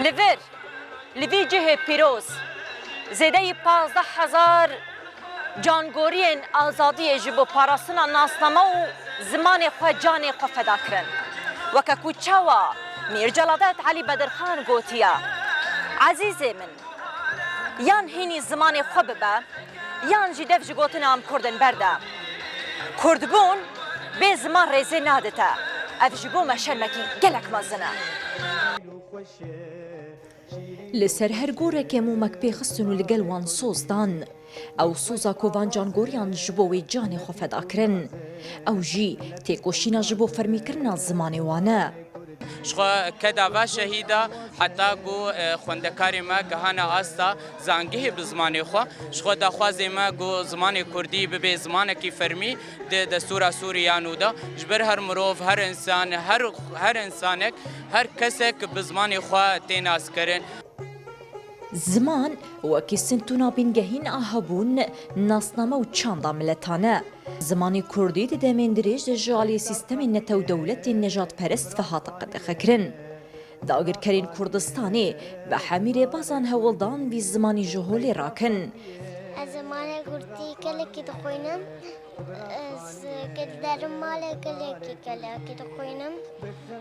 لفر لوی جه پیروز زیده 15,000 جانگورین آزادی جبو پاراسنا ناسنامه و زمان خو جان خو فدا کرن وکا کوچاوا میرجلادت علی بدرخان گوتیا عزیزی من یان هینی زمان خو ببه یان جی دف جگوتن ام کردن برده کردبون به زمان ریزه نادتا اف جبو مشرمکی گلک مزنه لسر هر گورک مومک پیخستن و لگل وان سوزدان او سوزا کووان جانگوریان جبوی جان خو فدا کرن او جی تیکوشینا جبو فرمی کرنا زمان وانه شخوا کداوا شهیدا حتی گو خوندکاری ما گهانا آستا زانگه بزمانی خوا شخوا دخوازی ما گو زمان کردی به زمان کی فرمی دستور سوریانو دا جبر هر مروف هر انسان هر انسانک هر کسک بزمانی خوا تیناس کرن زمان وکی سنتونا بینگهین آهابون ناسنامه و چاندا ملتانه زمانی کردی ده مندریج ده جالی سیستم نتو دولت نجات پرست فهات قد کرن داگر کرین کردستانی و حمیر بازان هولدان بی زمانی جهولی راکن زمان کردی کلکی تخوینم کدرم مال کلکی تخوینم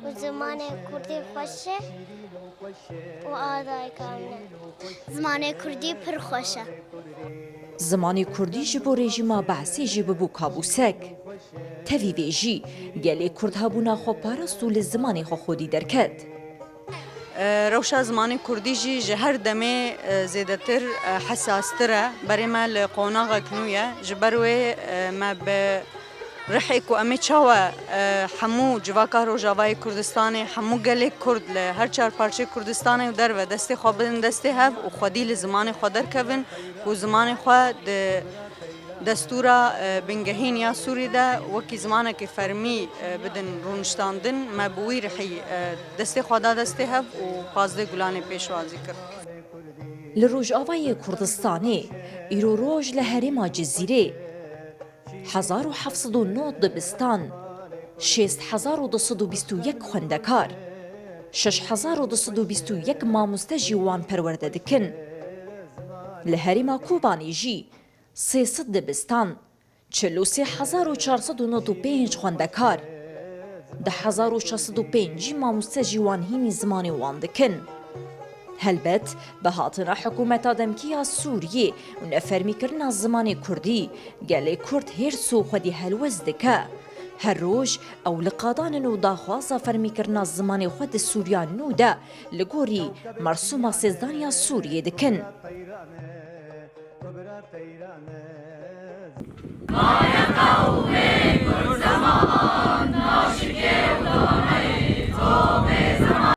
و زمان کردی خوشه و آدای کامله زمان کردی پر خوشه زمانی کردی جبو رژیما بحثی جبو کابوسک تاوی ویجی گلی کرد هبونا خو پارستو لزمانی خو خودی درکد روشا زمانی کردی جی هر دمه زیادتر حساستره برای ما لقوناغ کنویه جبروی ما به رحیک و امی چاوا همو جواکا روجاوای کردستانی همو گلی کرد له هر چهار پارچه کردستانی و در و دستی خوابن دستی هف و خودی لزمان خودر کون و زمان خود دستورا بنگهین یا سوری ده وکی زمانه که فرمی بدن رونشتاندن مبوی رحی دستی خدا دستی هف و پازده گلان پیشوازی کرد. لروج آوای کردستانی ایرو روج لحرما جزیره 1709 دبستان 6221 خوندکار 6221 ماموسته جوان پرورده دکن لحرما کوبانی جی 300 دبستان 43495 خوندکار 10605 ماموسته جوان هینی زمانی وان دکن هلبت به هاتنا حکومت آدمکیا سوریه و نفرمی کرنا زمان کردی گلی کرد هر سو خودی هلوز دکه هر روز او لقادان نو داخوازا فرمی کرنا زمان خود سوریان نو ده لگوری مرسوم سیزدانیا سوریه دکن